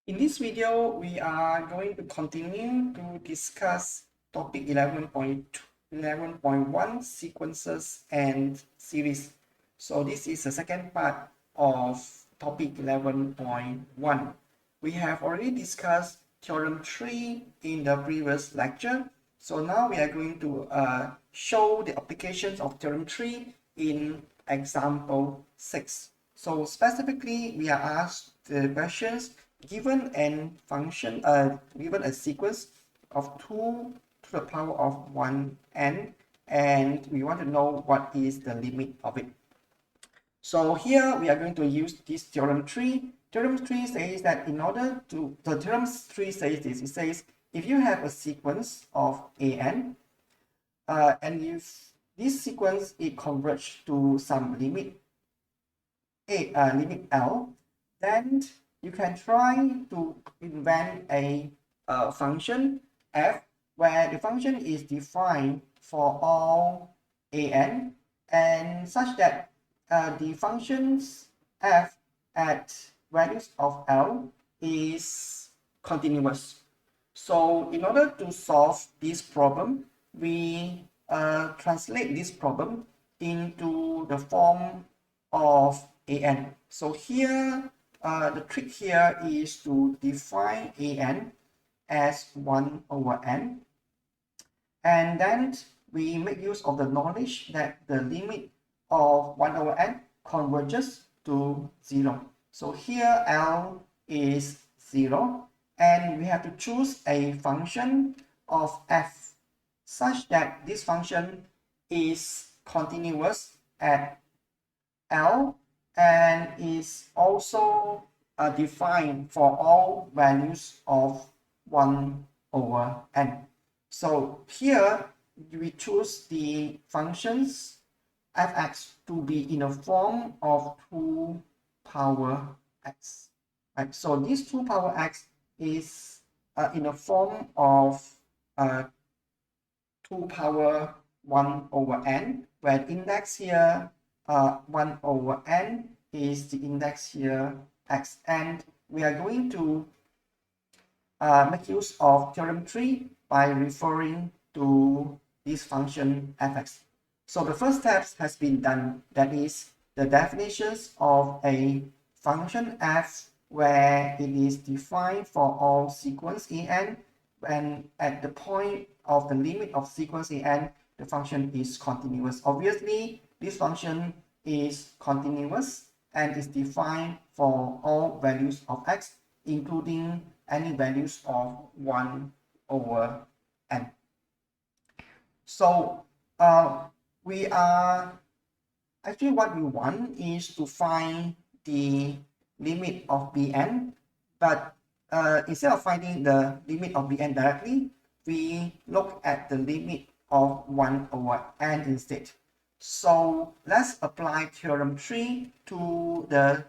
In this video, we are going to continue to discuss topic 11.1 sequences and series. So this is the second part of topic 11.1. We have already discussed theorem 3 in the previous lecture. So now we are going to show the applications of theorem 3 in example 6. So specifically, we are asked the questions given given a sequence of 2 to the power of 1n, and we want to know what is the limit of it. So here we are going to use this theorem 3. Theorem 3 says that theorem 3 says this, it says if you have a sequence of an, and if this sequence it converges to some limit limit L, then you can try to invent a function f where the function is defined for all an, and such that the functions f at values of L is continuous. So in order to solve this problem, we translate this problem into the form of an. So here, the trick here is to define an as 1 over n, and then we make use of the knowledge that the limit of 1 over n converges to 0. So here L is 0, and we have to choose a function of f such that this function is continuous at L and is also defined for all values of 1 over n. So here we choose the functions fx to be in a form of 2 power x. Right? So this 2 power x is in a form of 2 power 1 over n, where index here 1 over n is the index here x, and we are going to make use of theorem 3 by referring to this function fx. So the first step has been done, that is the definitions of a function f where it is defined for all sequence en, and at the point of the limit of sequence en, the function is continuous. Obviously, this function is continuous and is defined for all values of x, including any values of 1 over n. So we are actually, what we want is to find the limit of Bn, but instead of finding the limit of Bn directly, we look at the limit of 1 over n instead. So let's apply theorem 3 to the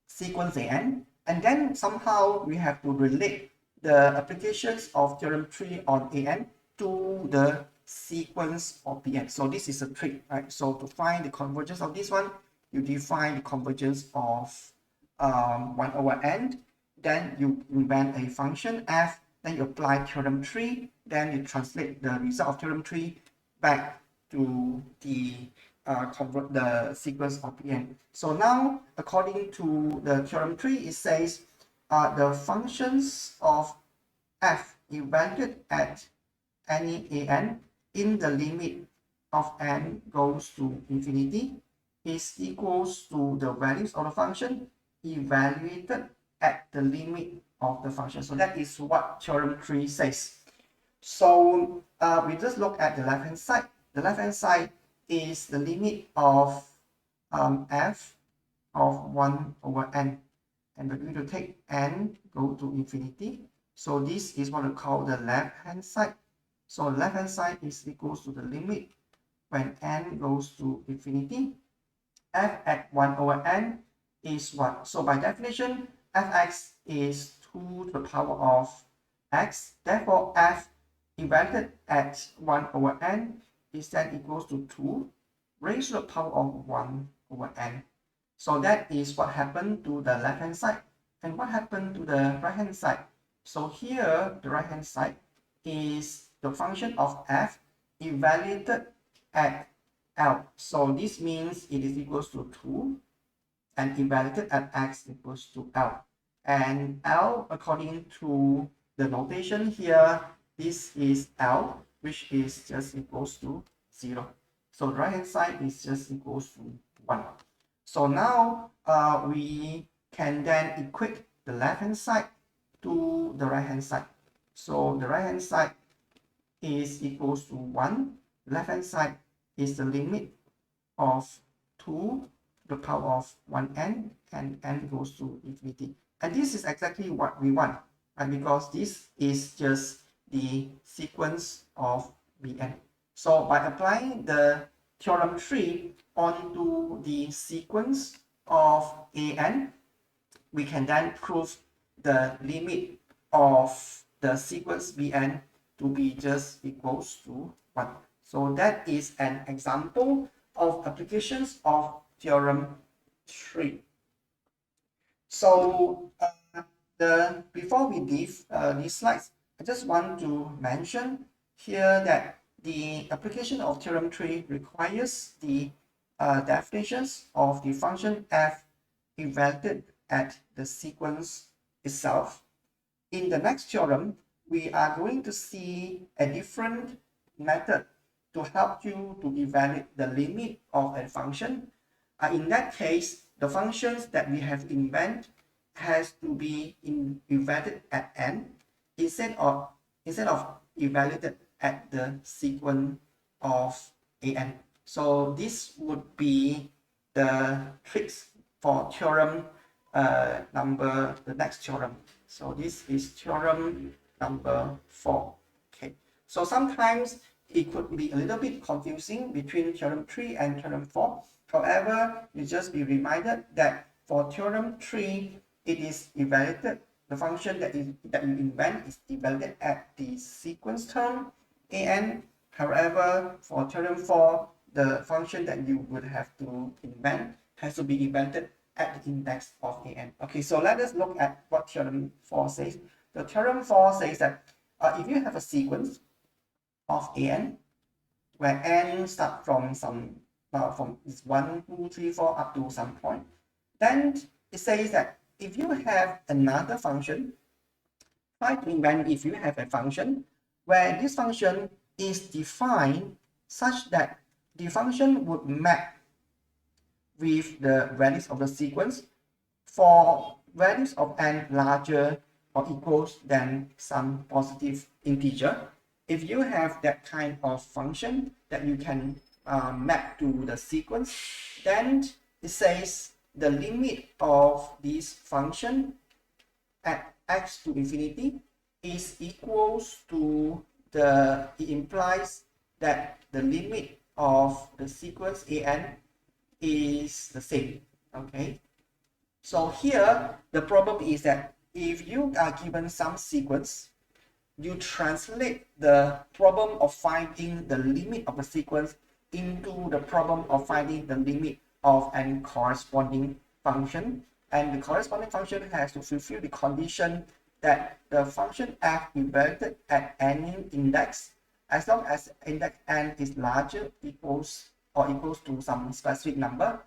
sequence an, and then somehow we have to relate the applications of theorem 3 on an to the sequence of Bn. So this is a trick, right? So to find the convergence of this one, you define the convergence of 1 over n, then you invent a function f, then you apply theorem 3, then you translate the result of theorem 3 back to the convert the sequence of Bn. So now, according to the theorem 3, it says the functions of f evaluated at any an in the limit of n goes to infinity is equals to the values of the function evaluated at the limit of the function. So that is what theorem 3 says. So we just look at the left hand side. The left hand side is the limit of f of 1 over n, and we're going to take n go to infinity. So this is what we call the left hand side. So left hand side is equals to the limit when n goes to infinity. F at 1 over n is what? So by definition, fx is 2 to the power of x. Therefore, f evaluated at 1 over n is then equals to 2 raised to the power of 1 over n. So that is what happened to the left hand side. And what happened to the right hand side? So here the right hand side is the function of f evaluated at L. So this means it is equals to 2 and evaluated at x equals to L. And L, according to the notation here, this is L, which is just equals to 0. So the right hand side is just equals to 1. So now we can then equate the left hand side to the right hand side. So the right hand side is equals to 1. Left hand side is the limit of 2 to the power of 1n, and n goes to infinity. And this is exactly what we want, right? Because this is just the sequence of Bn. So by applying the theorem 3 onto the sequence of An, we can then prove the limit of the sequence Bn to be just equals to 1. So that is an example of applications of theorem 3. So before we leave these slides, I just want to mention here that the application of theorem 3 requires the definitions of the function f evaluated at the sequence itself. In the next theorem, we are going to see a different method to help you to evaluate the limit of a function. In that case, the functions that we have invented has to be evaluated at n instead of evaluated at the sequence of an. So this would be the tricks for theorem the next theorem. So this is theorem number 4. Okay. So sometimes it could be a little bit confusing between theorem 3 and theorem 4. However, you just be reminded that for theorem 3, it is evaluated. The function that you invent is evaluated at the sequence term an. However, for theorem 4, the function that you would have to invent has to be evaluated at the index of an. Okay, so let us look at what theorem 4 says. The theorem 4 says that if you have a sequence of an where n start from some from 1, 2, 3, 4 up to some point, then it says that if you have another function, try to invent if you have a function where this function is defined such that the function would map with the values of the sequence for values of n larger or equals than some positive integer. If you have that kind of function that you can map to the sequence, then it says the limit of this function at x to infinity is equals to it implies that the limit of the sequence an is the same. Okay, so here the problem is that if you are given some sequence, you translate the problem of finding the limit of the sequence into the problem of finding the limit of any corresponding function, and the corresponding function has to fulfill the condition that the function f evaluated at any index, as long as index n is larger equals to some specific number,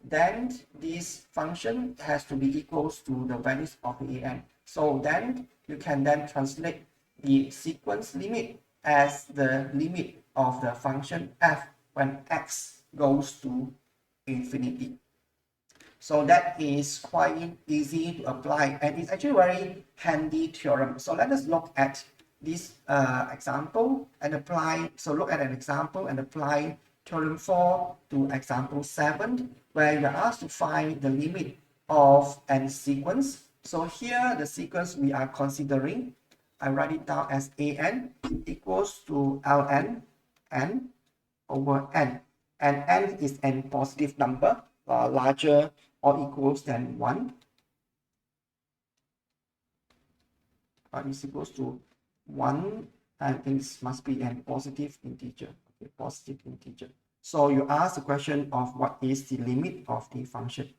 then this function has to be equals to the values of the an. So then you can then translate the sequence limit as the limit of the function f when x goes to infinity. So that is quite easy to apply, and it's actually a very handy theorem. So let us look at this example and apply. So look at an example and apply theorem 4 to example 7, where you are asked to find the limit of an sequence. So here the sequence we are considering, I write it down as an equals to ln n over n, and n is a positive number larger or equals than 1, is equals to 1, and it must be a positive integer. Okay, positive integer. So you ask the question of what is the limit of the function.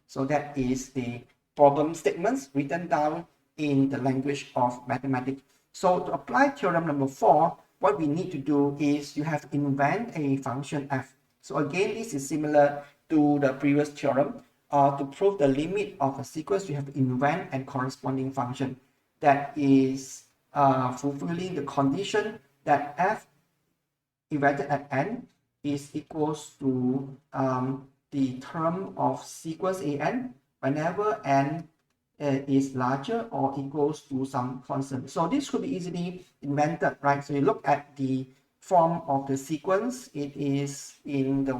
So that is the problem statements written down in the language of mathematics. So to apply theorem number 4, what we need to do is you have to invent a function f. So again, this is similar to the previous theorem. To prove the limit of a sequence, you have to invent a corresponding function that is fulfilling the condition that f evaluated at n is equals to the term of sequence an whenever n is larger or equals to some constant. So this could be easily invented, right? So you look at the form of the sequence, it is in the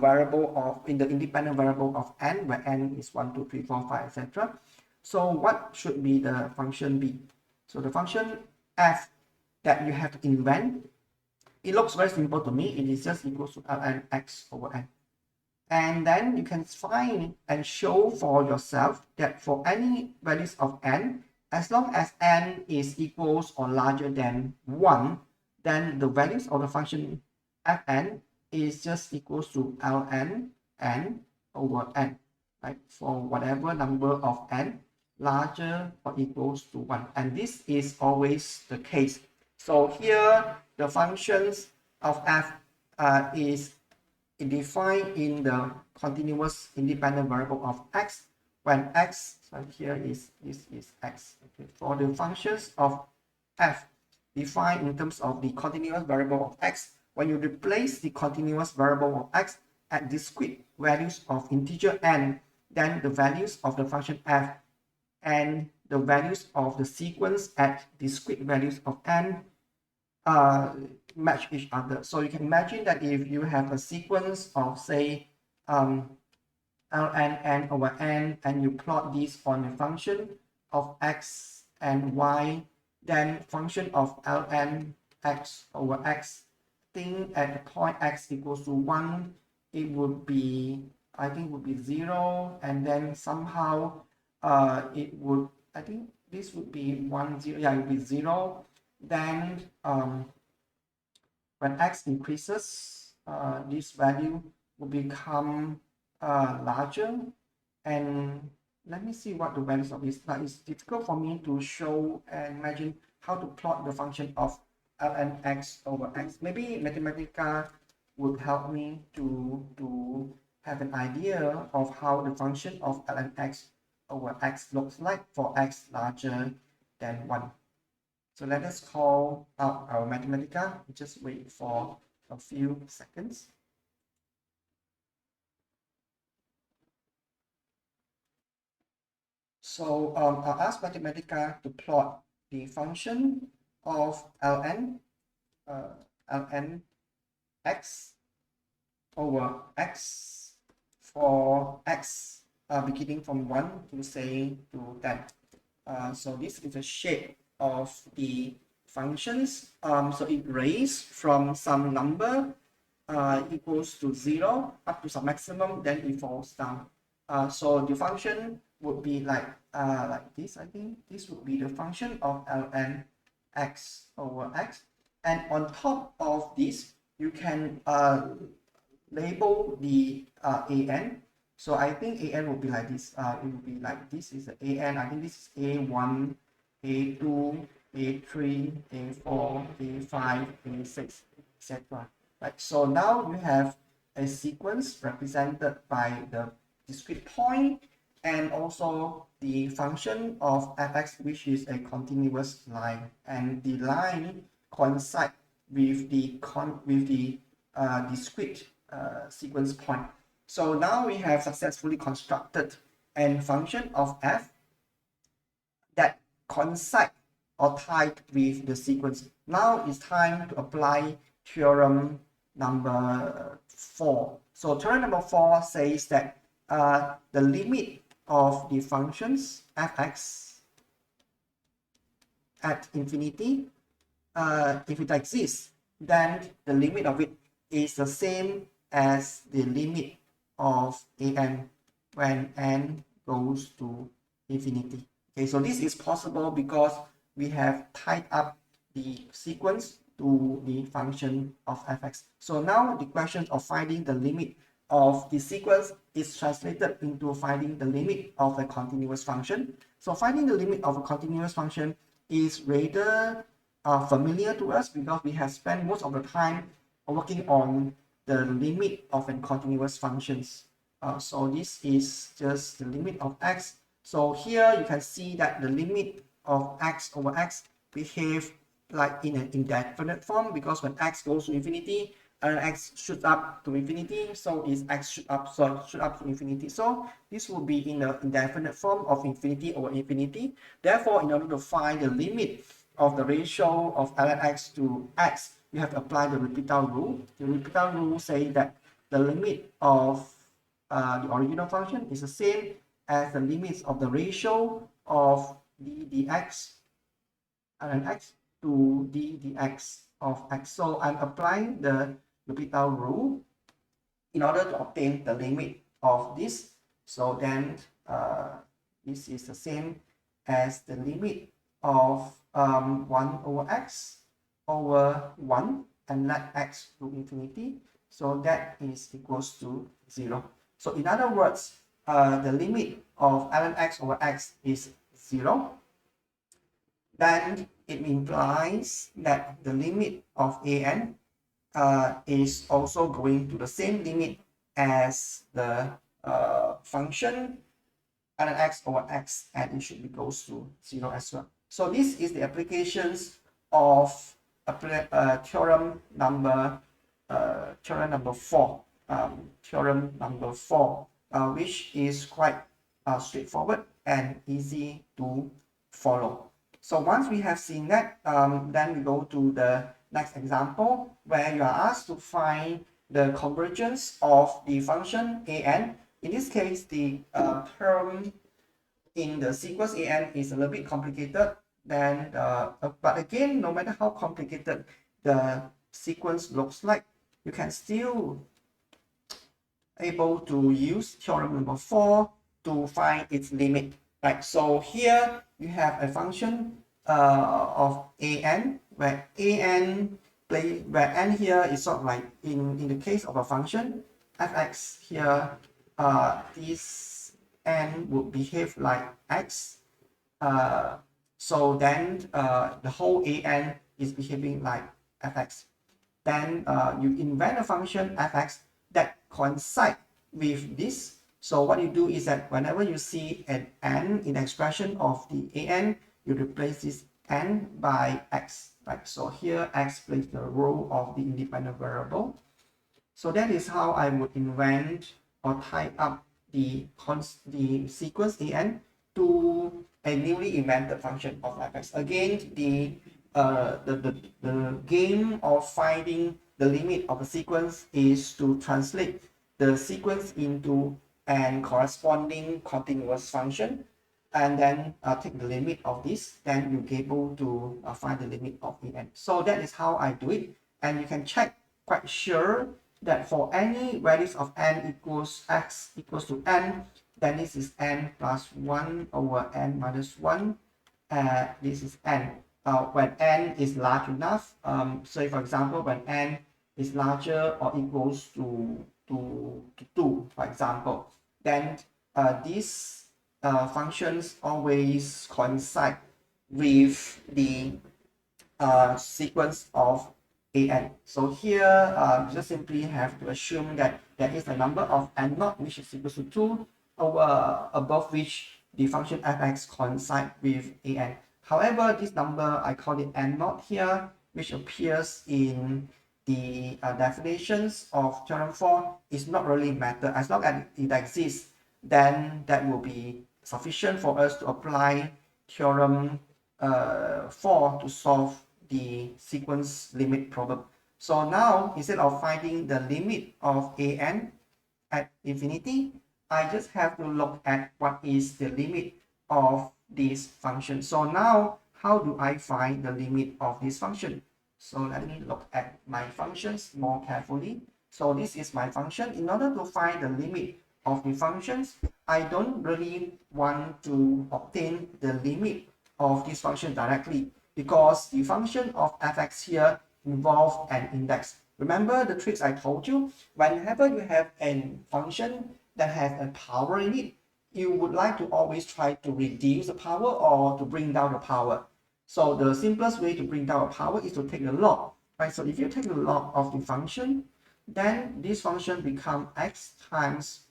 independent variable of n, where n is 1, 2, 3, 4, 5, etc. So what should be the function be? So the function f that you have to invent, it looks very simple to me. It is just equals to ln x over n. And then you can find and show for yourself that for any values of n, as long as n is equals or larger than 1, then the values of the function fn is just equals to ln n over n, right? For whatever number of n larger or equals to 1. And this is always the case. So here the functions of f is defined in the continuous independent variable of x when x, so here is x. Okay. For the functions of f defined in terms of the continuous variable of x, when you replace the continuous variable of x at discrete values of integer n, then the values of the function f and the values of the sequence at discrete values of n match each other. So you can imagine that if you have a sequence of, say, ln n over n, and you plot this on a function of x and y, then function of ln x over x, thing at the point x equals to 1, it would be, I think would be 0, and then somehow it would, I think this would be 1, 0, yeah, it would be 0. Then when x increases, this value will become larger. And let me see what the values of this. Now it's difficult for me to show and imagine how to plot the function of ln x over x. Maybe Mathematica would help me to have an idea of how the function of ln x over x looks like for x larger than 1. So let us call out our Mathematica. Just wait for a few seconds. So I'll ask Mathematica to plot the function of ln x over x for x beginning from 1 to say to 10. So this is the shape of the functions. So it ranges from some number equals to 0 up to some maximum, then it falls down. So the function would be like this. I think this would be the function of ln x over x, and on top of this you can label the an. So I think an will be like this. It will be like this is an. I think this is a1, a2, a3, a4, a5, a6, etc. Right. So now you have a sequence represented by the discrete point and also the function of fx, which is a continuous line, and the line coincide with the discrete sequence point. So now we have successfully constructed a function of f that coincide or tied with the sequence. Now it's time to apply theorem number 4. So theorem number 4 says that the limit of the functions fx at infinity, if it exists, then the limit of it is the same as the limit of an when n goes to infinity. Okay, so this is possible because we have tied up the sequence to the function of fx. So now the question of finding the limit of the sequence is translated into finding the limit of a continuous function. So finding the limit of a continuous function is rather familiar to us because we have spent most of the time working on the limit of a continuous functions. So this is just the limit of x. So here you can see that the limit of x over x behave like in an indefinite form, because when x goes to infinity and x shoots up to infinity, so is x shoot up to infinity. So this will be in an indefinite form of infinity over infinity. Therefore, in order to find the limit of the ratio of ln x to x, you have to apply the L'Hopital rule. The L'Hopital rule says that the limit of the original function is the same as the limits of the ratio of d dx ln x to d dx of x. So I'm applying the L'Hopital rule in order to obtain the limit of this. So then this is the same as the limit of 1 over x over 1 and let x to infinity. So that is equals to 0. So in other words, the limit of ln x over x is 0. Then it implies that the limit of an is also going to the same limit as the function ln x over x, and it should be goes to 0 as well. So this is the applications of theorem number 4. Theorem number 4, which is quite straightforward and easy to follow. So once we have seen that, then we go to the next example where you are asked to find the convergence of the function an. In this case, the term in the sequence an is a little bit complicated. Then, but again, no matter how complicated the sequence looks like, you can still able to use theorem number 4 to find its limit. Right. So here you have a function of an where n here is sort of like in the case of a function fx here, this n would behave like x. So then the whole an is behaving like fx. Then you invent a function fx that coincide with this. So what you do is that whenever you see an n in expression of the an, you replace this n by x. Right? So here x plays the role of the independent variable. So that is how I would invent or tie up the sequence an to a newly invented function of fx. Again, the game of finding the limit of the sequence is to translate the sequence into an corresponding continuous function, and then take the limit of this, then you'll be able to find the limit of an. So that is how I do it, and you can check quite sure that for any values of n equals x equals to n, then this is n plus 1 over n minus 1. This is n. When n is large enough, say for example, when n is larger or equals to 2, for example, then these functions always coincide with the sequence of an. So here you just simply have to assume that there is a number of n naught which is equal to 2 over above which the function fx coincide with an. However, this number, I call it n naught here, which appears in the definitions of theorem 4, is not really matter. As long as it exists, then that will be sufficient for us to apply theorem 4 to solve the sequence limit problem. So now, instead of finding the limit of an at infinity, I just have to look at what is the limit of this function. So now, how do I find the limit of this function? So let me look at my functions more carefully. So this is my function. In order to find the limit of the functions, I don't really want to obtain the limit of this function directly, because the function of fx here involves an index. Remember the tricks I told you? Whenever you have a function that has a power in it, you would like to always try to reduce the power or to bring down the power. So the simplest way to bring down a power is to take the log, right? So if you take the log of the function, then this function become x times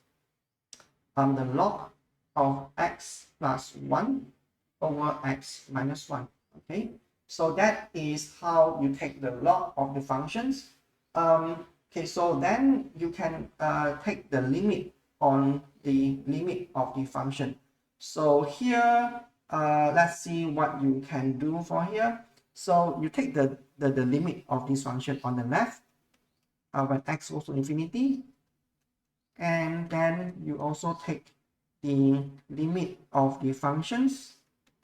the log of x plus 1 over x minus 1. Okay, so that is how you take the log of the functions. Okay, so then you can take the limit on the limit of the function. So here, let's see what you can do for here. So you take the limit of this function on the left when x goes to infinity, and then you also take the limit of the functions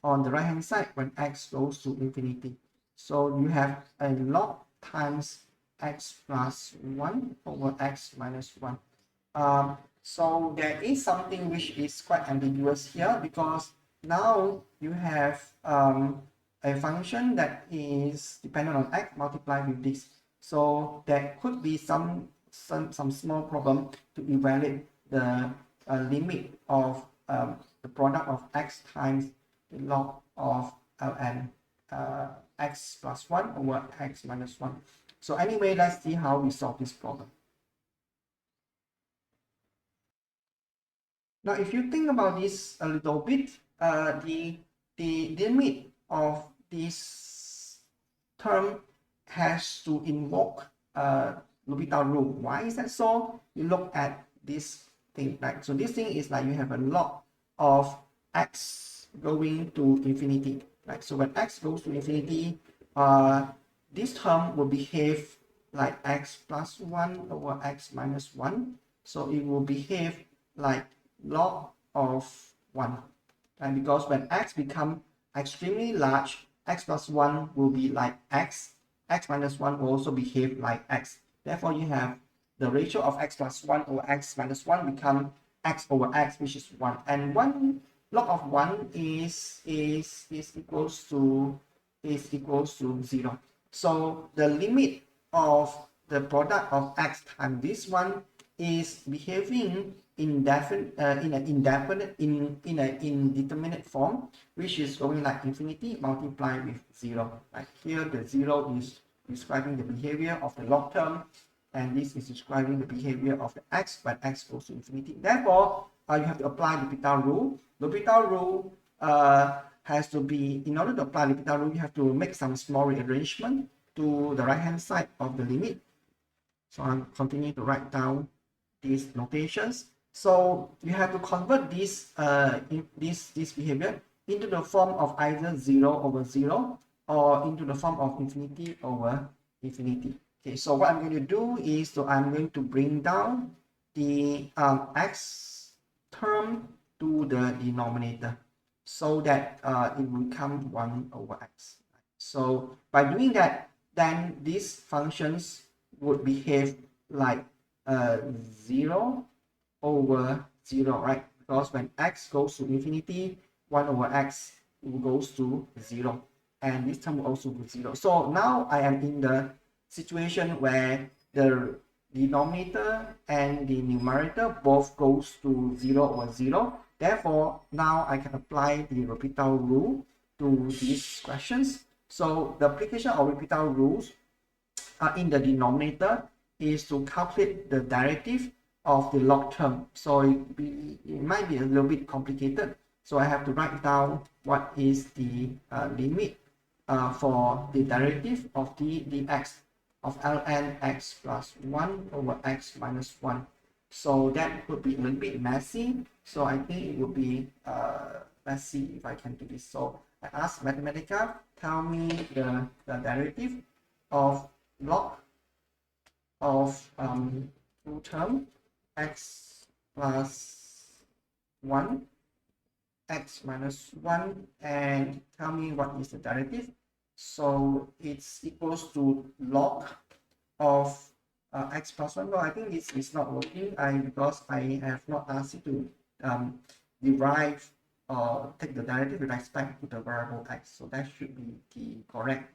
on the right hand side when x goes to infinity. So you have a log times x plus 1 over x minus 1. So there is something which is quite ambiguous here, because now you have a function that is dependent on x multiplied with this. So there could be some small problem to evaluate the limit of the product of x times the log of ln x plus 1 over x minus 1. So anyway, let's see how we solve this problem. Now, if you think about this a little bit, the limit of this term has to invoke L'Hopital rule. Why is that so? You look at this thing, right? So this thing is like you have a log of x going to infinity, right? So when x goes to infinity, this term will behave like x plus 1 over x minus 1. So it will behave like log of 1. And because when x become extremely large, x plus 1 will be like x minus 1 will also behave like x. Therefore, you have the ratio of x plus 1 over x minus 1 become x over x, which is 1. And 1 log of 1 is equals to 0. So the limit of the product of x times this one is behaving in an indeterminate form, which is going like infinity multiplied with 0. Like here, the 0 is describing the behavior of the log term, and this is describing the behavior of the x when x goes to infinity. Therefore, you have to apply the L'Hopital rule. The L'Hopital rule has to be, in order to apply the L'Hopital rule, you have to make some small rearrangement to the right hand side of the limit. So I'm continuing to write down these notations. So you have to convert this this behavior into the form of either 0 over 0 or into the form of infinity over infinity. Okay, so what I'm going to do is, so I'm going to bring down the x term to the denominator so that it will become 1 over x. So by doing that, then these functions would behave like 0 over 0, right? Because when x goes to infinity, 1 over x goes to 0, and this term will also go 0. So now I am in the situation where the denominator and the numerator both goes to 0 over 0. Therefore, now I can apply the L'Hopital rule to these questions. So the application of L'Hopital rules in the denominator is to calculate the derivative of the log term. So it might be a little bit complicated. So I have to write down what is the limit for the derivative of the dx of ln x plus 1 over x minus 1. So that would be a little bit messy. So I think it would be, let's see if I can do this. So I ask Mathematica, tell me the derivative of log of two term x plus 1 x minus 1, and tell me what is the derivative. So it's equals to log of x plus 1. No, I think it's not working because I have not asked it to derive or take the derivative with respect to the variable x. So that should be the correct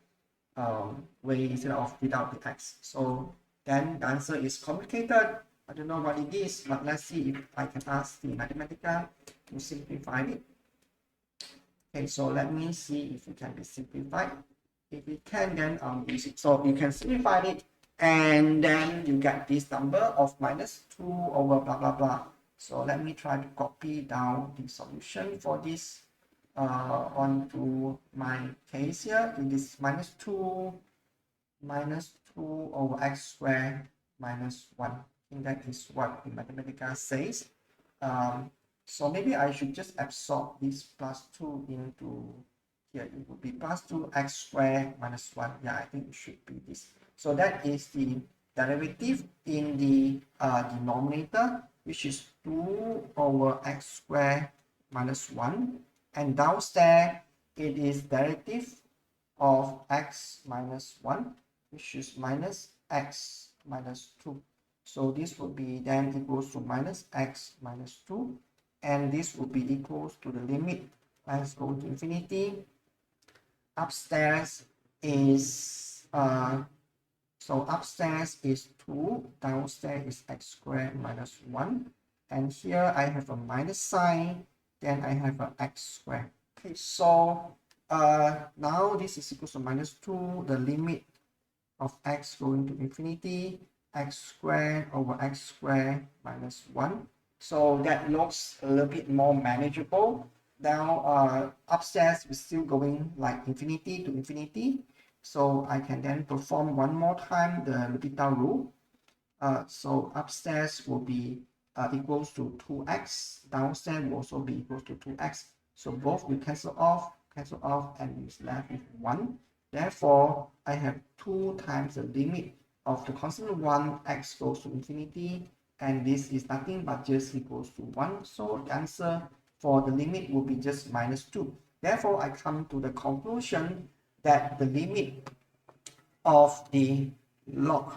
way instead of without the x. So then the answer is complicated. I don't know what it is, but let's see if I can ask the Mathematica to simplify it. Okay, so let me see if it can be simplified. If it can, then I'll use it. So you can simplify it, and then you get this number of minus 2 over blah blah blah. So let me try to copy down the solution for this onto my case here. It is minus 2 over x squared minus 1. I think that is what the Mathematica says. So maybe I should just absorb this plus 2 into here. It would be plus 2x squared minus 1. Yeah, I think it should be this. So that is the derivative in the denominator, which is 2 over x squared minus 1. And downstairs, it is derivative of x minus 1, which is minus x minus 2. So this would be then equals to minus x minus 2. And this would be equals to the limit x goes to infinity. Upstairs is so upstairs is 2, downstairs is x squared minus 1, and here I have a minus sign, then I have a x squared. Okay, so now this is equals to minus 2, the limit of x going to infinity, x squared over x squared minus 1. So that looks a little bit more manageable. Now upstairs we're still going like infinity to infinity. So I can then perform one more time the L'Hopital rule. So upstairs will be equals to 2x. Downstairs will also be equals to 2x. So both will cancel off, and it's left with 1. Therefore, I have 2 times the limit of the constant 1, x goes to infinity, and this is nothing but just equals to 1. So the answer for the limit will be just minus 2. Therefore, I come to the conclusion that the limit of the log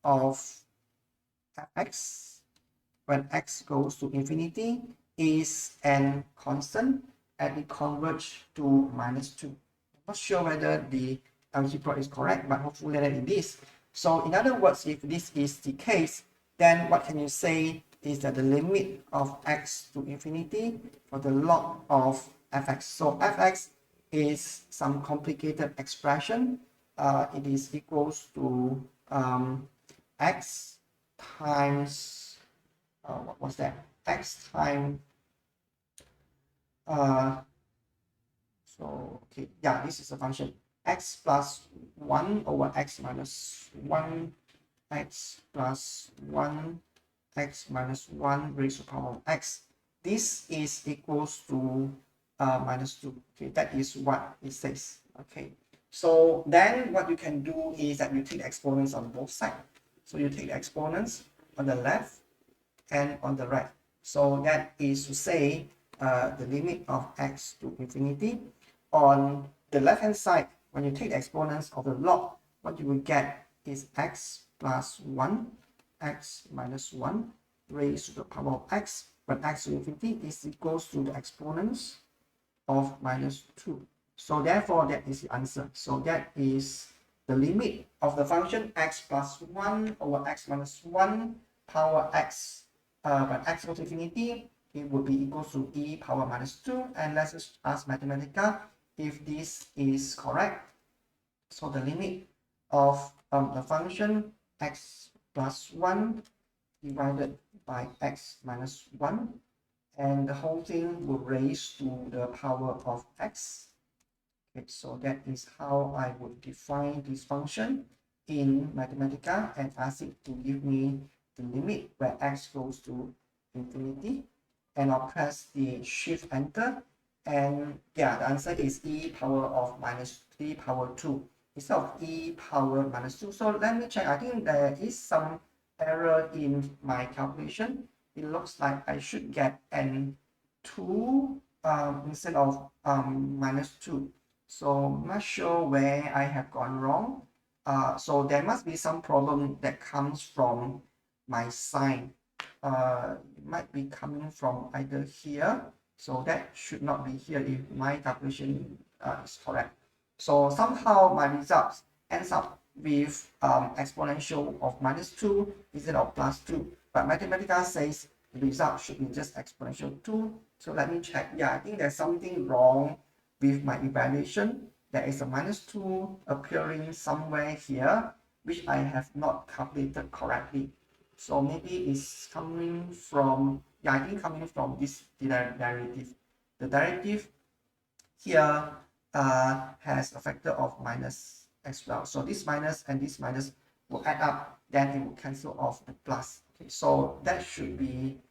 of fx when x goes to infinity is an constant, and it converges to minus 2. I'm not sure whether the algebra is correct, but hopefully that it is. So in other words, if this is the case, then what can you say is that the limit of x to infinity for the log of fx. So fx is some complicated expression. It is equals to x times what was that? X times so okay, yeah, this is a function x plus 1 over x minus 1, x plus 1, x minus 1 raised to the power of x. This is equals to minus 2. Okay, that is what it says. Okay, so then what you can do is that you take the exponents on both sides. So you take the exponents on the left and on the right. So that is to say the limit of x to infinity. On the left hand side, when you take the exponents of the log, what you will get is x plus 1, x minus 1 raised to the power of x, when x to infinity is equals to the exponents of minus 2. So therefore that is the answer. So that is the limit of the function x plus 1 over x minus 1 power x. When x goes to infinity, it would be equal to e power minus 2. And let's just ask Mathematica if this is correct. So the limit of the function x plus 1 divided by x minus 1, and the whole thing will raise to the power of x. Okay, so that is how I would define this function in Mathematica and ask it to give me the limit where x goes to infinity, and I'll press the shift enter, and yeah, the answer is e power of minus 3 power 2 instead of e power minus 2. So let me check. I think there is some error in my calculation. It looks like I should get n 2 instead of minus 2. So I'm not sure where I have gone wrong. So there must be some problem that comes from my sign. It might be coming from either here. So that should not be here if my calculation is correct. So somehow my results ends up with exponential of -2 instead of +2. But Mathematica says the result should be just exponential 2. So let me check. Yeah, I think there's something wrong with my evaluation. There is a -2 appearing somewhere here, which I have not calculated correctly. So maybe it's coming from, yeah, I think coming from this derivative. The derivative here has a factor of minus as well. So this minus and this minus will add up, then it will cancel off the plus. Okay, so that should be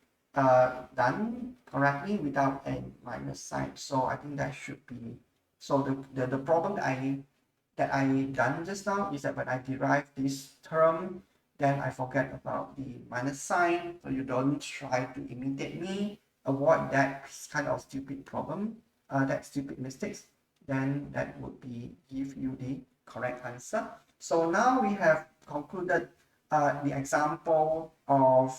done correctly without a minus sign. So I think that should be, so the problem that I done just now is that when I derive this term, then I forget about the minus sign. So you don't try to imitate me, avoid that kind of stupid problem, that stupid mistakes. Then that would be give you the correct answer. So now we have concluded the example of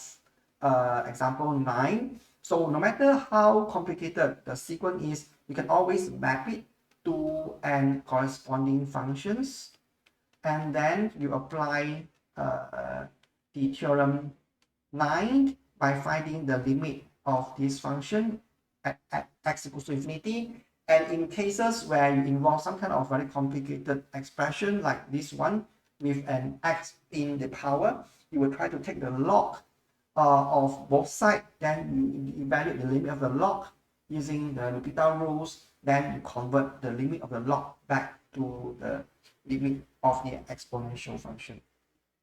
example 9. So no matter how complicated the sequence is, you can always map it to an corresponding functions, and then you apply the theorem 9 by finding the limit of this function at x equals to infinity. And in cases where you involve some kind of very complicated expression like this one with an x in the power, you will try to take the log of both sides, then you evaluate the limit of the log using the L'Hopital rules, then you convert the limit of the log back to the limit of the exponential function,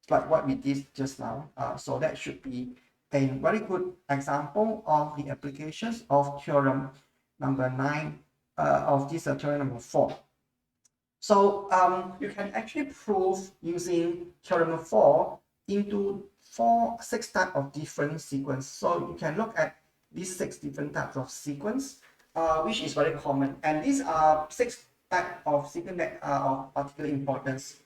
like what we did just now. So that should be a very good example of the applications of theorem number 9 of this theorem number 4. So you can actually prove using theorem number 4 into 6 types of different sequence. So you can look at these 6 different types of sequence, which is very common. And these are 6 types of sequence that are of particular importance.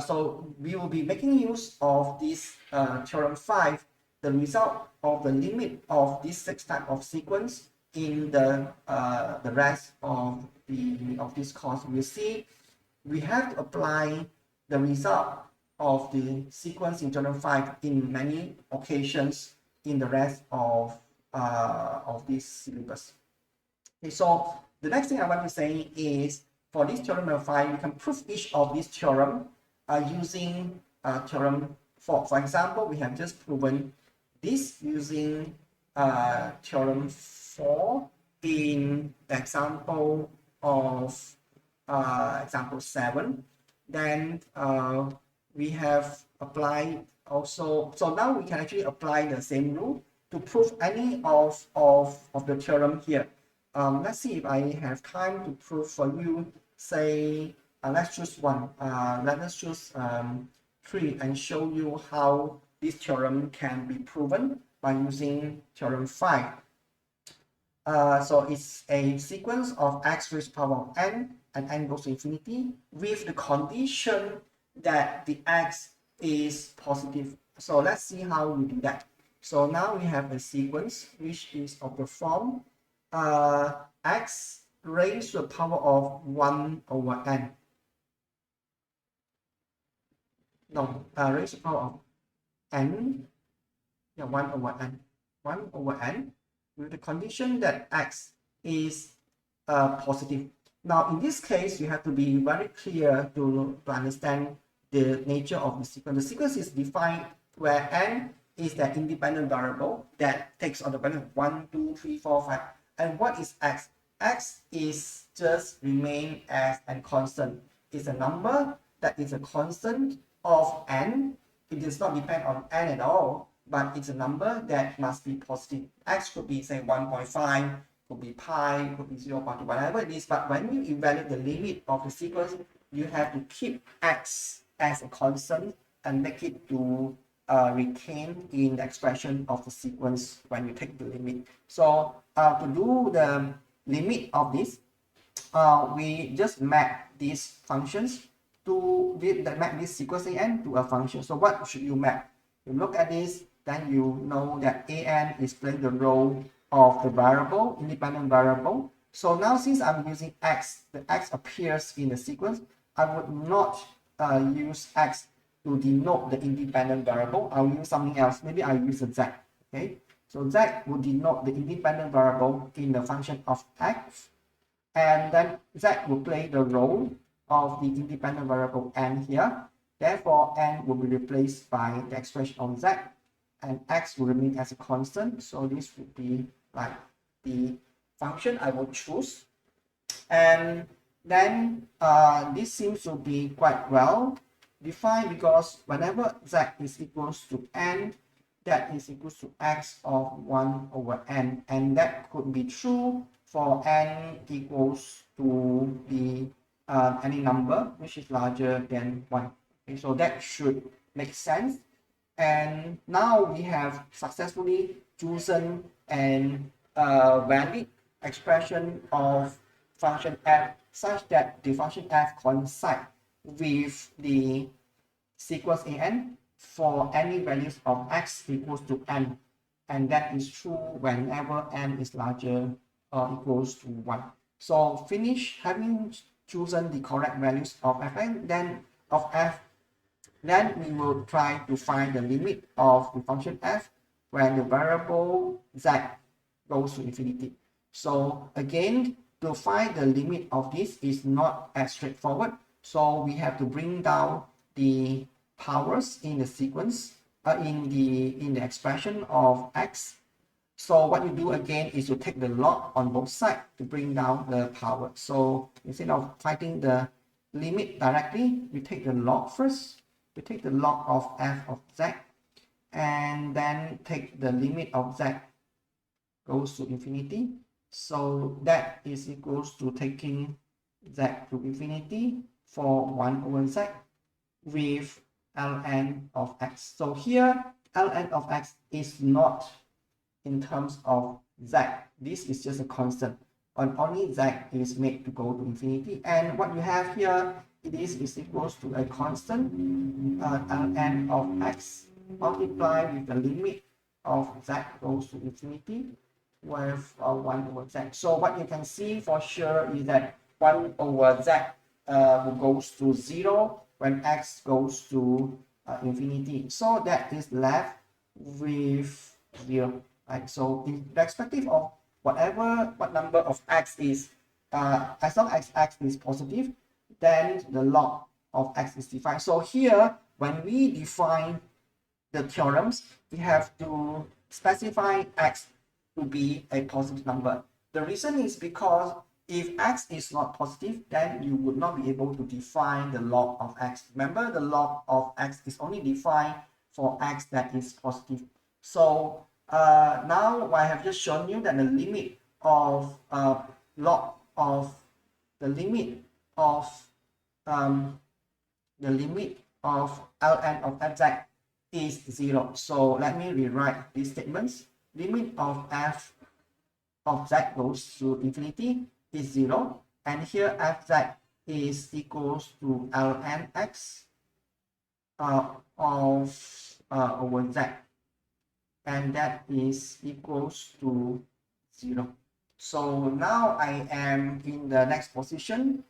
So we will be making use of this theorem 5, the result of the limit of these 6 types of sequence in the rest of this course. We will see we have to apply the result of the sequence in theorem 5 in many occasions in the rest of this syllabus. Okay, so the next thing I want to say is for this theorem number 5, you can prove each of these theorem using theorem 4. For example, we have just proven this using theorem 4 in the example of example 7. Then we have applied also, so now we can actually apply the same rule to prove any of the theorem here. Let's see if I have time to prove for you. Say let's choose one. Let us choose 3 and show you how this theorem can be proven by using theorem 5. So it's a sequence of x raised to the power of n and n goes to infinity with the condition that the x is positive. So let's see how we do that. So now we have a sequence which is of the form x raised to the power of 1 over n. No, raised to the power of n, yeah, 1 over n. 1 over n with the condition that x is positive. Now, in this case, you have to be very clear to understand the nature of the sequence. The sequence is defined where n is the independent variable that takes on the value of 1, 2, 3, 4, 5. And what is x? X is just remain as a constant. It's a number that is a constant of n. It does not depend on n at all, but it's a number that must be positive. X could be, say, 1.5, could be pi, could be 0.2, whatever it is. But when you evaluate the limit of the sequence, you have to keep x as a constant and make it to retain in the expression of the sequence when you take the limit. So to do the limit of this, we just map these functions to map this sequence an to a function. So what should you map? You look at this, then you know that an is playing the role of the variable, independent variable. So now since I'm using x, the x appears in the sequence, I would not use x to denote the independent variable. I'll use something else. Maybe I'll use a z. Okay, so z will denote the independent variable in the function of x, and then z will play the role of the independent variable n here. Therefore, n will be replaced by the expression of z, and x will remain as a constant. So this would be like the function I will choose. And then this seems to be quite well defined, because whenever z is equals to n, that is equals to x of 1 over n, and that could be true for n equals to the any number which is larger than 1. Okay, so that should make sense. And now we have successfully chosen an valid expression of function f such that the function f coincides with the sequence an for any values of x equals to n, and that is true whenever n is larger or equals to 1. So finish having chosen the correct values of fn, then we will try to find the limit of the function f when the variable z goes to infinity. So again, to find the limit of this is not as straightforward. So we have to bring down the powers in the sequence, in the expression of x. So what you do again is you take the log on both sides to bring down the power. So instead of finding the limit directly, we take the log first. We take the log of f of z, and then take the limit of z goes to infinity. So that is equals to taking z to infinity for 1 over z with ln of x. So here ln of x is not in terms of z. This is just a constant, and only z is made to go to infinity. And what you have here, it is equals to a constant ln of x multiplied with the limit of z goes to infinity with 1 over z. So what you can see for sure is that 1 over z goes to 0 when x goes to infinity. So that is left with 0. Right? So irrespective of what number of x is, as long as x is positive, then the log of x is defined. So here, when we define the theorems, we have to specify x to be a positive number. The reason is because if x is not positive, then you would not be able to define the log of x. Remember, the log of x is only defined for x that is positive. So now I have just shown you that the limit of log of the limit of ln of fz is 0. So let me rewrite these statements. Limit of f of z goes to infinity is 0, and here fz is equals to ln x of over z, and that is equals to 0. So now I am in the next position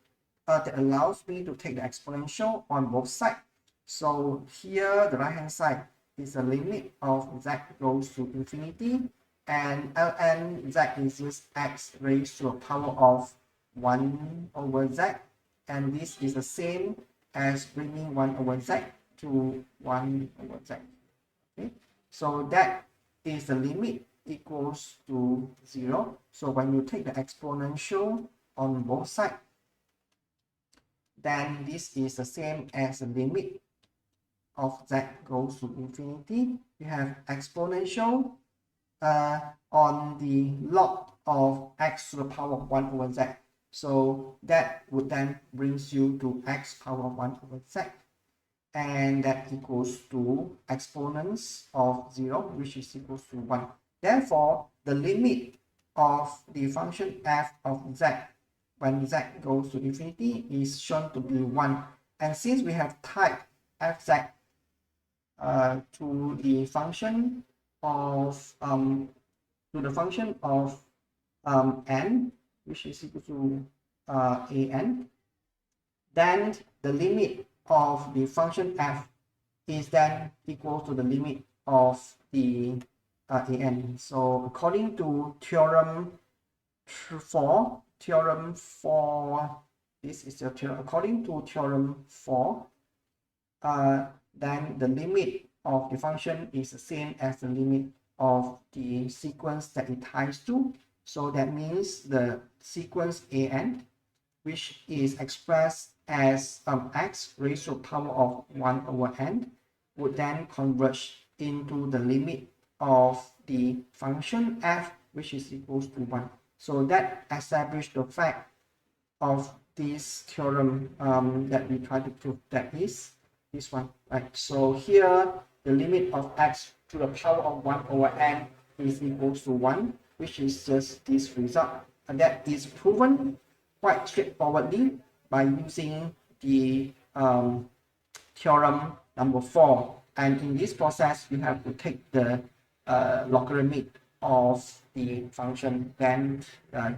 that allows me to take the exponential on both sides. So here the right hand side is the limit of z goes to infinity, and ln z is just x raised to a power of 1 over z, and this is the same as bringing 1 over z to 1 over z. Okay, so that is the limit equals to 0. So when you take the exponential on both sides, then this is the same as the limit of z goes to infinity. You have exponential on the log of x to the power of 1 over z. So that would then brings you to x power 1 over z, and that equals to exponents of 0, which is equals to 1. Therefore, the limit of the function f of z when z goes to infinity is shown to be 1. And since we have typed fz to the function of n, which is equal to an, then the limit of the function f is then equal to the limit of the an. So according to theorem 4, this is your theorem. According to theorem 4, then the limit of the function is the same as the limit of the sequence that it ties to. So that means the sequence an, which is expressed as x raised to the power of 1 over n, would then converge into the limit of the function f, which is equals to 1. So that established the fact of this theorem that we try to prove, that is this one, right? So here the limit of x to the power of 1 over n is equals to 1, which is just this result, and that is proven quite straightforwardly by using the theorem number 4. And in this process, you have to take the logarithmic of the function, then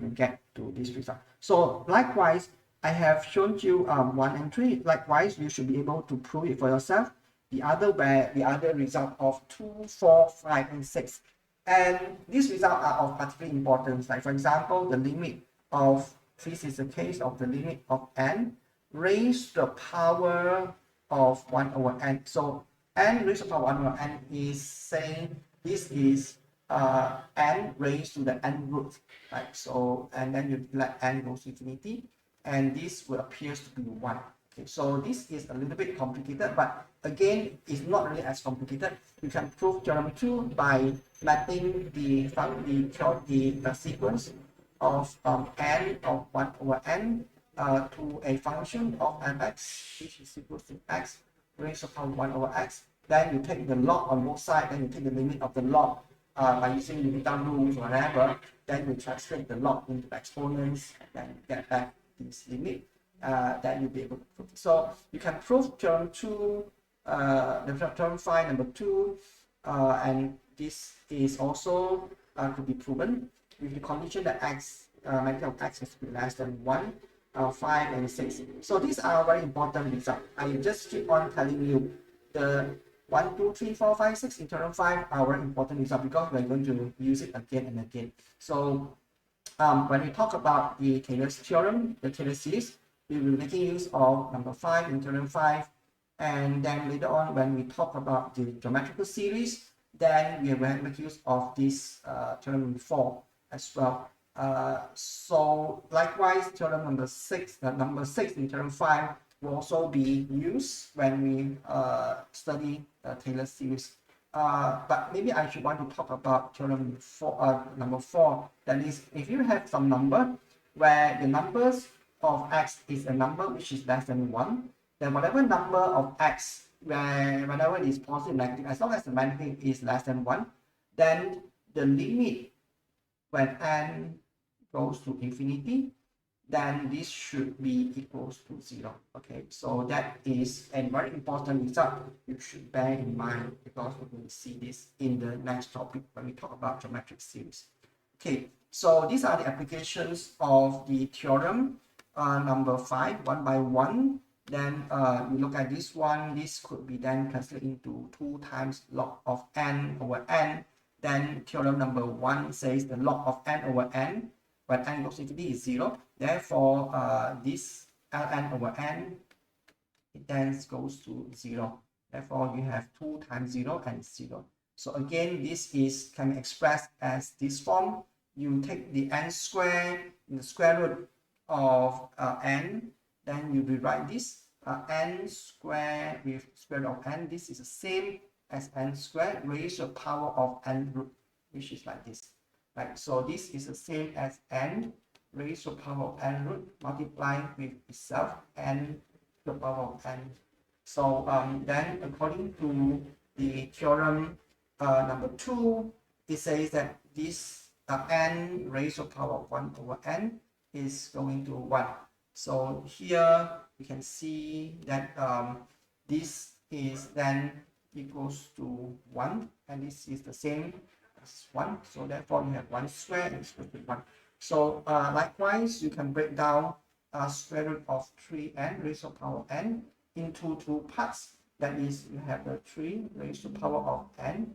you get to this result. So likewise, I have shown you 1 and 3. Likewise, you should be able to prove it for yourself. The other result of 2, 4, 5, and 6. And these results are of particular importance. Like for example, the limit of, this is the case of the limit of n raised to the power of 1 over n. So n raised to the power 1 over n is saying this is n raised to the n root, right? So, and then you let n goes to infinity, and this will appear to be 1. Okay, so this is a little bit complicated, but again, it's not really as complicated. You can prove theorem 2 by mapping the sequence of n of 1 over n to a function of fx, which is equal to x raised to the power 1 over x. Then you take the log on both sides, then you take the limit of the log by using Newton rules or whatever. Then you translate the log into exponents, and then you get back this limit. Then you'll be able to prove it. So you can prove theorem 2, the theorem 5 number 2, and this is also could be proven with the condition that x magnitude of x is to be less than 1, 5, and 6. So these are very important results. I just keep on telling you the 1, 2, 3, 4, 5, 6 in theorem 5 are very important results because we're going to use it again and again. So when we talk about the Taylor's theorem, the Taylor series, we will be making use of number 5 in theorem 5. And then later on, when we talk about the geometrical series, then we will make use of this theorem 4 as well. So likewise, theorem number 6 in theorem 5 will also be used when we study Taylor series. But maybe I should want to talk about theorem 4, number 4. That is, if you have some number where the numbers of x is a number which is less than 1, then whatever number of x, whenever it is positive, negative, as long as the magnitude is less than 1, then the limit when n goes to infinity, then this should be equals to 0. Okay, so that is a very important result you should bear in mind, because we will see this in the next topic when we talk about geometric series. Okay, so these are the applications of the theorem number 5, 1 by 1. Then you look at this one, this could be then translated into 2 times log of n over n. Then theorem number 1 says the log of n over n when n goes to infinity is 0. Therefore, this ln over n, it then goes to 0. Therefore, you have 2 times 0 and 0. So again, this can be expressed as this form. You take the n squared, the square root of n, then you rewrite this n squared with square root of n. This is the same as n squared raised to the power of n root, which is like this. Right, so this is the same as n raised to the power of n root multiplied with itself n to the power of n. So then according to the theorem number 2, it says that this n raised to the power of 1 over n is going to 1. So here you can see that this is then equals to 1, and this is the same as 1. So therefore you have 1 squared is equal to 1. So likewise, you can break down square root of 3n raised to the power of n into two parts. That is, you have the 3 raised to the power of n,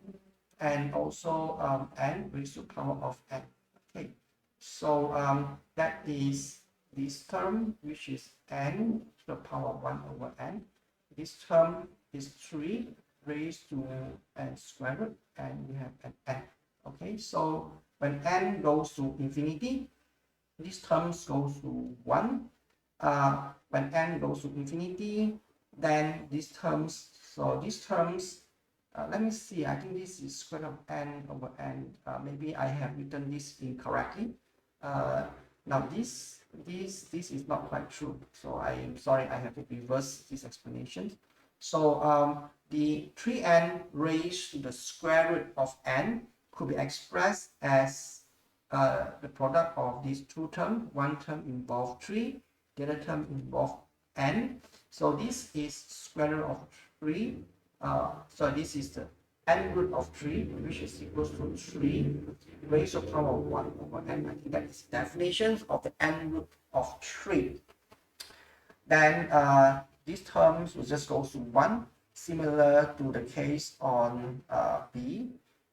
and also n raised to the power of n. Okay, so that is this term, which is n to the power 1 over n. This term is 3 raised to n square root, and we have an n. Okay, so when n goes to infinity, these terms goes to 1. When n goes to infinity, then these terms, so these terms, let me see, I think this is square root of n over n. Maybe I have written this incorrectly. Now this is not quite true, so I am sorry, I have to reverse this explanation. So the 3n raised to the square root of n could be expressed as the product of these two terms. One term involves 3, the other term involves n. So this is square root of 3. So this is the n root of 3, which is equals to 3 raised to the power of 1 over n. I think that is the definition of the n root of 3. Then these terms will just go to 1, similar to the case on B.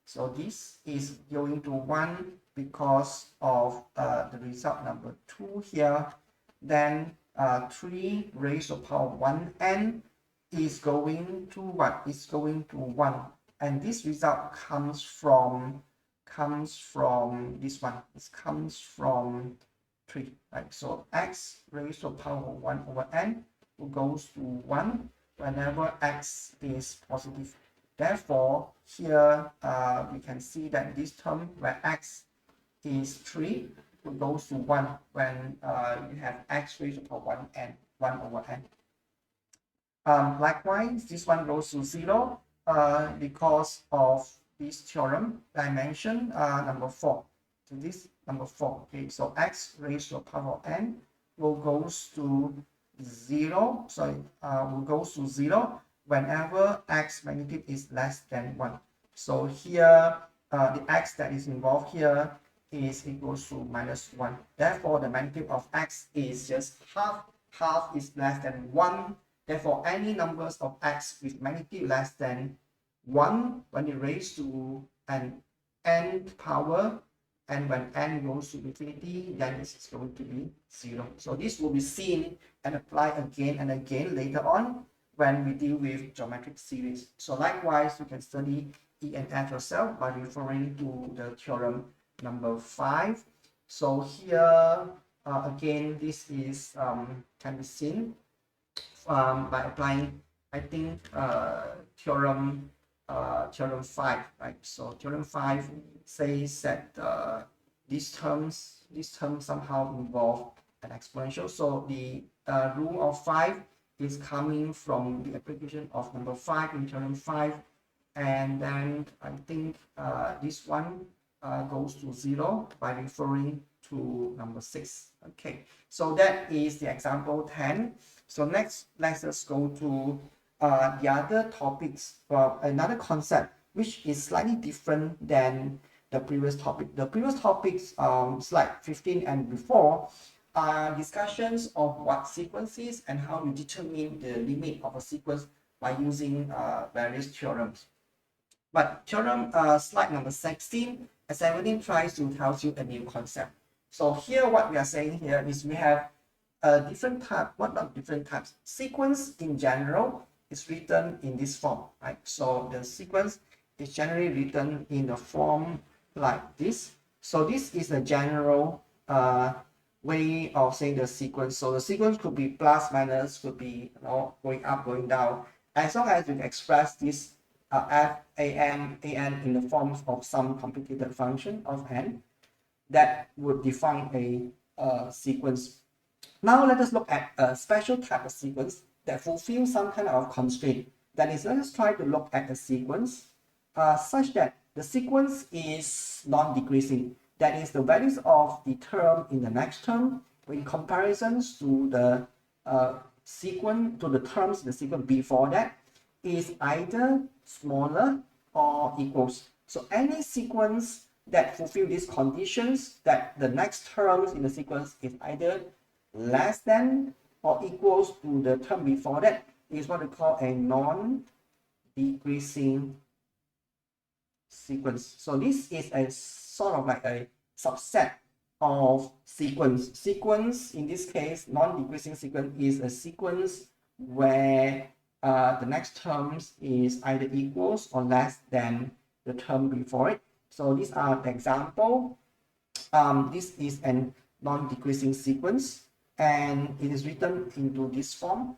So this is going to 1 because of the result number 2 here. Then 3 raised to the power of 1n is going to what? It's going to 1. And this result comes from this one. It comes from 3, right? So x raised to the power of 1 over n goes to 1 whenever x is positive. Therefore, here we can see that this term where x is 3 goes to 1 when you have x raised to the power 1 and 1 over n. Likewise, this one goes to 0 because of this theorem dimension number 4. So this number 4. Okay, so x raised to the power of n will goes to 0. So will goes to 0 whenever x magnitude is less than 1. So here the x that is involved here is equals to -1. Therefore, the magnitude of x is just half. Half is less than 1. Therefore, any numbers of x with magnitude less than 1, when it raised to an nth power, and when n goes to infinity, then this is going to be 0. So this will be seen and applied again and again later on when we deal with geometric series. So likewise, you can study E and F yourself by referring to the theorem number 5. So here again, this is can be seen by applying, I think, theorem 5, right? So theorem 5 says that these terms somehow involve an exponential. So the rule of 5 is coming from the application of number 5 in theorem 5, and then I think this one goes to 0 by referring to number 6. Okay, so that is the example 10. So next, let's just go to the other topics, another concept which is slightly different than the previous topic. The previous topics, slide 15 and before, are discussions of what sequences and how you determine the limit of a sequence by using various theorems. But theorem slide number 16 and 17 tries to tell you a new concept. So here what we are saying here is we have different type, what are different types? Sequence in general is written in this form, right? So the sequence is generally written in the form like this. So this is a general way of saying the sequence. So the sequence could be plus, minus, could be going up, going down. As long as you express this f, an in the form of some complicated function of n, that would define a sequence. Now let us look at a special type of sequence that fulfills some kind of constraint. That is, let us try to look at a sequence such that the sequence is non-decreasing. That is, the values of the term in the next term in comparisons to the sequence, to the terms in the sequence before that, is either smaller or equals. So any sequence that fulfill these conditions, that the next terms in the sequence is either less than or equals to the term before that, is what we call a non-decreasing sequence. So this is a sort of like a subset of sequence. Sequence, in this case, non-decreasing sequence is a sequence where the next terms is either equals or less than the term before it. So these are the example. This is a non-decreasing sequence, and it is written into this form.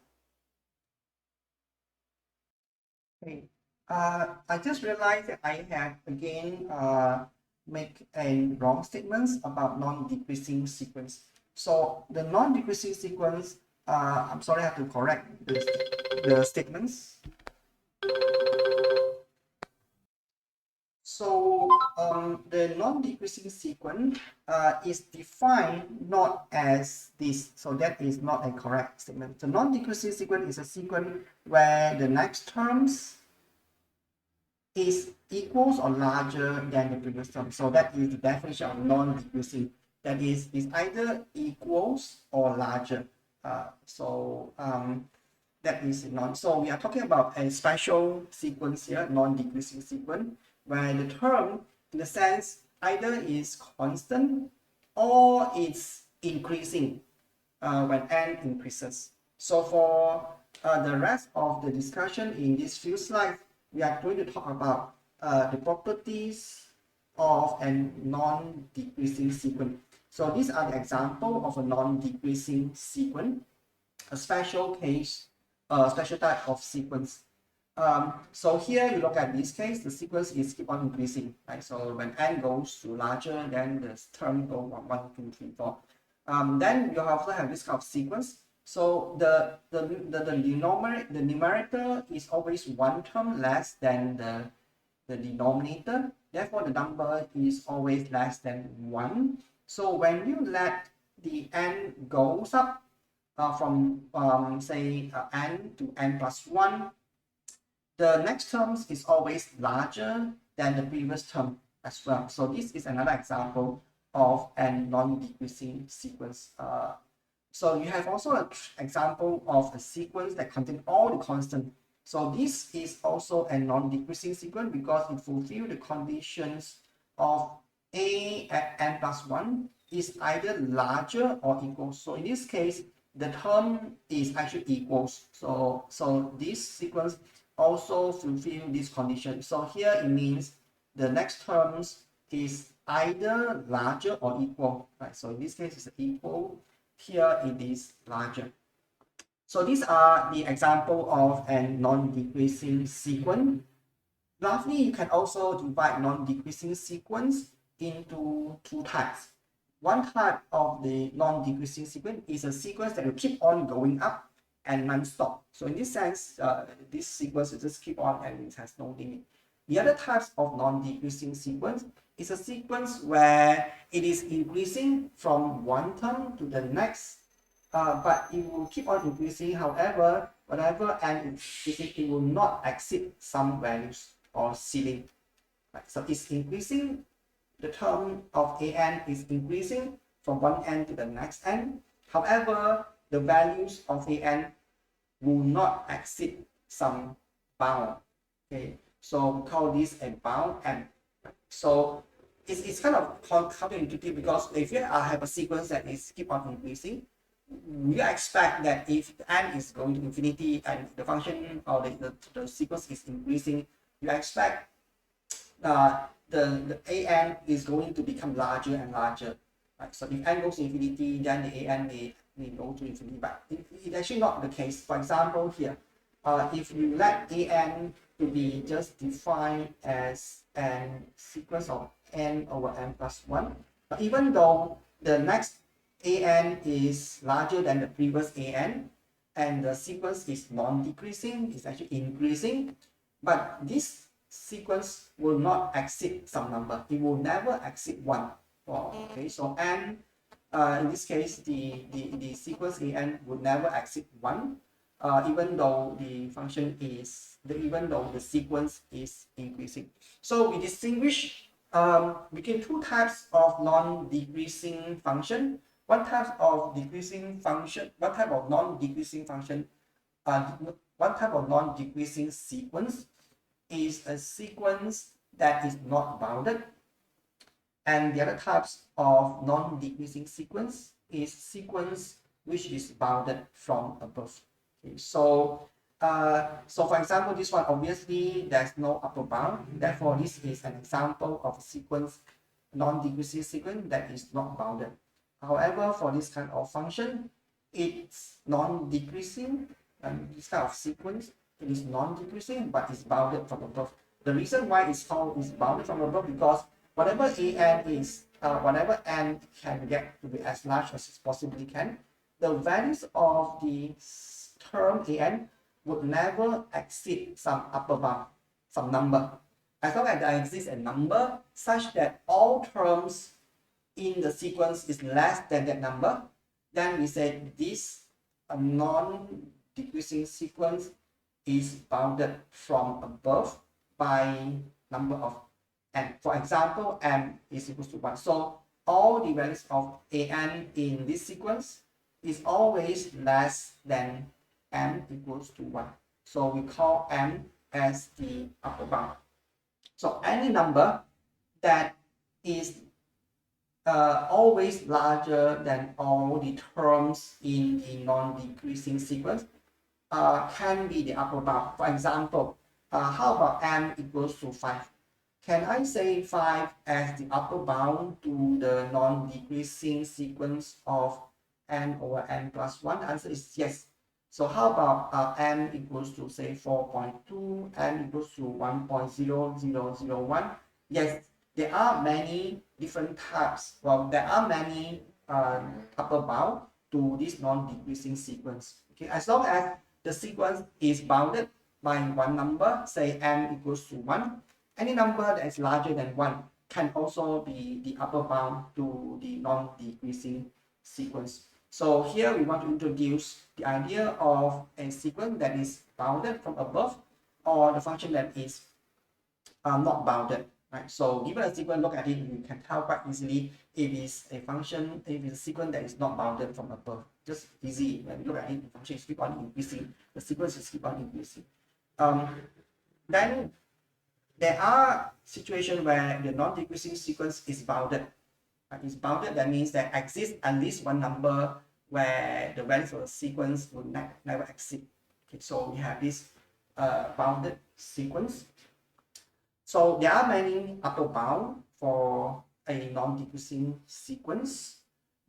Okay. I just realized that I have again make a wrong statements about non-decreasing sequence. So the non-decreasing sequence, I'm sorry, I have to correct the statements. So the non-decreasing sequence is defined not as this. So that is not a correct statement. The non-decreasing sequence is a sequence where the next terms is equals or larger than the previous term. So that is the definition of non-decreasing. That is either equals or larger. That is non. So we are talking about a special sequence here, non-decreasing sequence, where the term, in the sense, either is constant or it's increasing when n increases. So for the rest of the discussion in these few slides, we are going to talk about the properties of a non-decreasing sequence. So these are the example of a non-decreasing sequence, a special case, special type of sequence. So here you look at this case, the sequence is keep on increasing, right? So when n goes to larger, then the term go 1, 2, 3, 4. Then you also have this kind of sequence. So the numerator is always one term less than the denominator. Therefore, the number is always less than 1. So when you let the n goes up from say n to n plus 1, the next term is always larger than the previous term as well. So this is another example of a non-decreasing sequence. So you have also an example of a sequence that contains all the constants. So this is also a non-decreasing sequence because it fulfills the conditions of a at n plus 1 is either larger or equal. So in this case, the term is actually equals. So this sequence also fulfill this condition. So here it means the next terms is either larger or equal, right? So in this case it's equal, here it is larger. So these are the example of a non-decreasing sequence. Lastly, you can also divide non-decreasing sequence into two types. One type of the non-decreasing sequence is a sequence that will keep on going up and non-stop. So in this sense, this sequence will just keep on and it has no limit. The other types of non-decreasing sequence is a sequence where it is increasing from one term to the next, but it will keep on increasing. However, whatever n is increasing, it will not exceed some values or ceiling. Right? So it's increasing. The term of an is increasing from one n to the next n. However, the values of an will not exceed some bound. Okay, so we call this a bound n. So it's kind of counterintuitive because if you have a sequence that is keep on increasing, you expect that if n is going to infinity and the function or the sequence is increasing, you expect the an is going to become larger and larger. Right? So if n goes to infinity, then the an may go to infinity, but it's actually not the case. For example, here, if you let an to be just defined as a sequence of n over n plus 1, but even though the next an is larger than the previous an, and the sequence is non-decreasing, it's actually increasing, but this sequence will not exceed some number. It will never exceed 1. Okay, so n, in this case, the sequence an would never exceed 1, even though the function is, even though the sequence is increasing. So we distinguish between two types of non-decreasing function. One type of decreasing function, one type of non-decreasing function one type of non-decreasing sequence is a sequence that is not bounded, and the other types of non-decreasing sequence is sequence which is bounded from above. Okay, so for example, this one obviously there's no upper bound, therefore this is an example of a sequence, non-decreasing sequence that is not bounded. However, for this kind of function, it's non-decreasing, and this kind of sequence, it is non-decreasing but it's bounded from above. The reason why it's called is bounded from above because whatever an is, whatever n can get to be as large as it possibly can, the values of the term an would never exceed some upper bound, some number. As long as there exists a number such that all terms in the sequence is less than that number, then we say this non-decreasing sequence is bounded from above by number of n. For example, m is equals to 1. So all the values of an in this sequence is always less than m equals to 1. So we call m as the upper bound. So any number that is always larger than all the terms in the non-decreasing sequence can be the upper bound. For example, how about m equals to 5? Can I say 5 as the upper bound to the non-decreasing sequence of n over n plus 1? The answer is yes. So how about m equals to say 4.2, m equals to 1.0001? Yes, there are many different types. Well, there are many upper bound to this non-decreasing sequence. Okay, as long as the sequence is bounded by one number, say m equals to 1, any number that is larger than 1 can also be the upper bound to the non-decreasing sequence. So here we want to introduce the idea of a sequence that is bounded from above or the function that is not bounded. Right? So given a sequence, look at it, you can tell quite easily if it's a function, if it's a sequence that is not bounded from above. Just easy. When you look at it, the function is keep on increasing, the sequence is keep on increasing. Then there are situations where the non-decreasing sequence is bounded. It's bounded, that means there exists at least one number where the values of the sequence will never exceed. Okay, so we have this bounded sequence. So there are many upper bound for a non-decreasing sequence.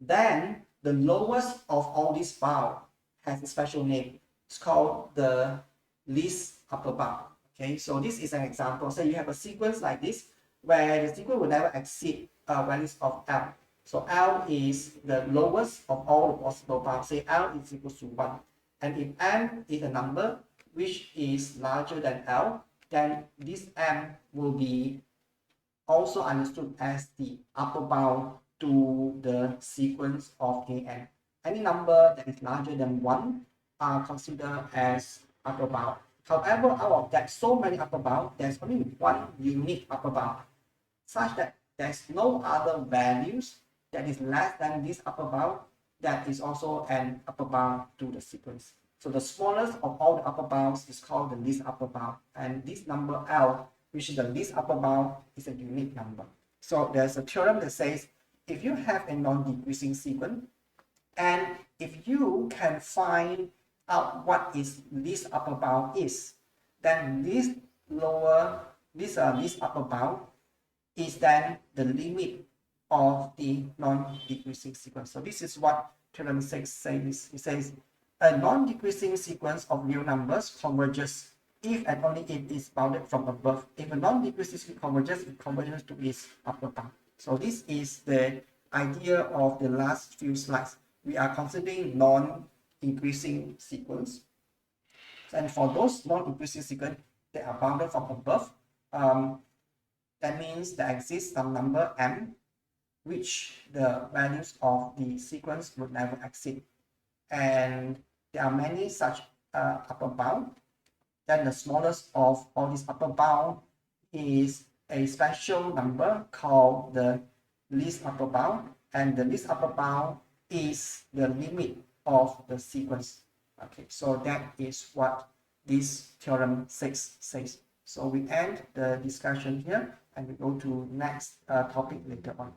Then the lowest of all these bound has a special name. It's called the least upper bound. Okay, so this is an example. So you have a sequence like this where the sequence will never exceed values of L. So L is the lowest of all the possible bounds. Say L is equal to 1. And if M is a number which is larger than L, then this M will be also understood as the upper bound to the sequence of AN. Any number that is larger than 1 are considered as upper bound. However, out of that so many upper bound, there's only one unique upper bound, such that there's no other values that is less than this upper bound that is also an upper bound to the sequence. So the smallest of all the upper bounds is called the least upper bound, and this number L, which is the least upper bound, is a unique number. So there's a theorem that says if you have a non-decreasing sequence, and if you can find out what is least upper bound is, then this upper bound is then the limit of the non-decreasing sequence. So this is what theorem 6 says. It says a non-decreasing sequence of real numbers converges if and only if it is bounded from above. If a non-decreasing sequence converges, it converges to its upper bound. So this is the idea of the last few slides. We are considering non-increasing sequence, and for those non-increasing sequence that are bounded from above, that means there exists some number m which the values of the sequence would never exceed, and there are many such upper bound. Then the smallest of all these upper bound is a special number called the least upper bound, and the least upper bound is the limit of the sequence. Okay, so that is what this theorem 6 says. So we end the discussion here and we go to next topic later on.